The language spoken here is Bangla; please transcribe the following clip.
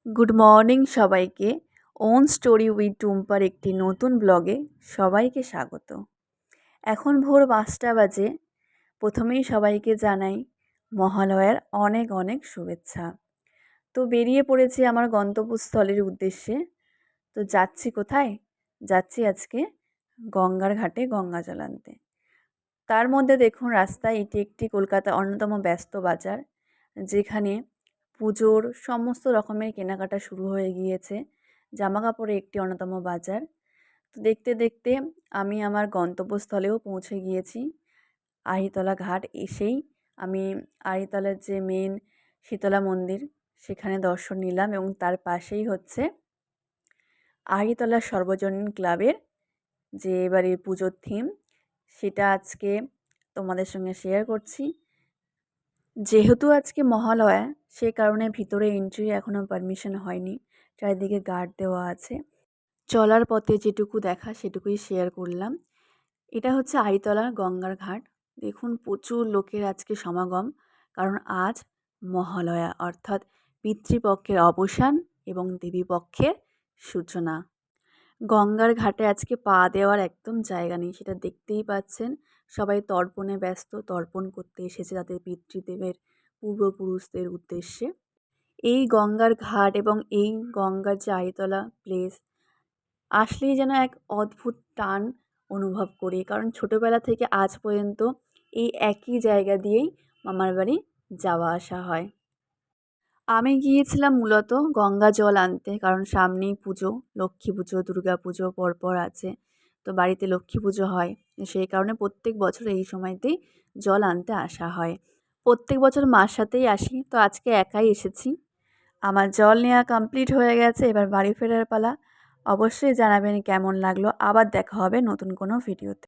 গুড মর্নিং সবাইকে। ওন স্টোরি উইথ টুম্পার একটি নতুন ব্লগে সবাইকে স্বাগত। এখন ভোর 5টা বাজে। প্রথমেই সবাইকে জানাই মহালয়ার অনেক অনেক শুভেচ্ছা। তো বেরিয়ে পড়েছি আমার গন্তব্যস্থলের উদ্দেশ্যে। তো যাচ্ছি কোথায়? যাচ্ছি আজকে গঙ্গার ঘাটে গঙ্গা জল আনতে। তার মধ্যে দেখুন রাস্তায় এটি একটি কলকাতার অন্যতম ব্যস্ত বাজার, যেখানে পুজোর সমস্ত রকমের কেনাকাটা শুরু হয়ে গিয়েছে। জামাকাপড়ের একটি অন্যতম বাজার। তো দেখতে দেখতে আমি আমার গন্তব্যস্থলেও পৌঁছে গিয়েছি। আহিতলা ঘাট এসেই আমি আহিতলার যে মেন শীতলা মন্দির, সেখানে দর্শন নিলাম এবং তার পাশেই হচ্ছে আহিতলা সর্বজনীন ক্লাবের যে এবারের পুজোর থিম, সেটা আজকে তোমাদের সঙ্গে শেয়ার করছি। যেহেতু আজকে মহালয়া, সে কারণে ভিতরে এন্ট্রি এখনও পারমিশন হয়নি। চারিদিকে গার্ড দেওয়া আছে। চলার পথে যেটুকু দেখা সেটুকুই শেয়ার করলাম। এটা হচ্ছে আইতলা গঙ্গার ঘাট। দেখুন প্রচুর লোকের আজকে সমাগম, কারণ আজ মহালয়া, অর্থাৎ পিতৃপক্ষের অবসান এবং দেবীপক্ষের সূচনা। গঙ্গার ঘাটে আজকে পা দেওয়ার একদম জায়গা নেই, সেটা দেখতেই পাচ্ছেন। সবাই তর্পণে ব্যস্ত, তর্পণ করতে এসেছে তাদের পিতৃদেবের পূর্বপুরুষদের উদ্দেশ্যে। এই গঙ্গার ঘাট এবং এই গঙ্গার যে আইতলা প্লেস, আসলেই যেন এক অদ্ভুত টান অনুভব করি, কারণ ছোটোবেলা থেকে আজ পর্যন্ত এই একই জায়গা দিয়েই মামার বাড়ি যাওয়া আসা হয়। আমি গিয়েছিলাম মূলত গঙ্গা জল আনতে, কারণ সামনেই পুজো, লক্ষ্মী পুজো, দুর্গা পুজো পরপর আছে। তো বাড়িতে লক্ষ্মী পুজো হয়, সেই কারণে প্রত্যেক বছর এই সময়তেই জল আনতে আসা হয়। প্রত্যেক বছর মার সাথেই আসি, তো আজকে একাই এসেছি। আমার জল নেওয়া কমপ্লিট হয়ে গেছে, এবার বাড়ি ফেরার পালা। অবশ্যই জানাবেন কেমন লাগলো। আবার দেখা হবে নতুন কোনো ভিডিওতে।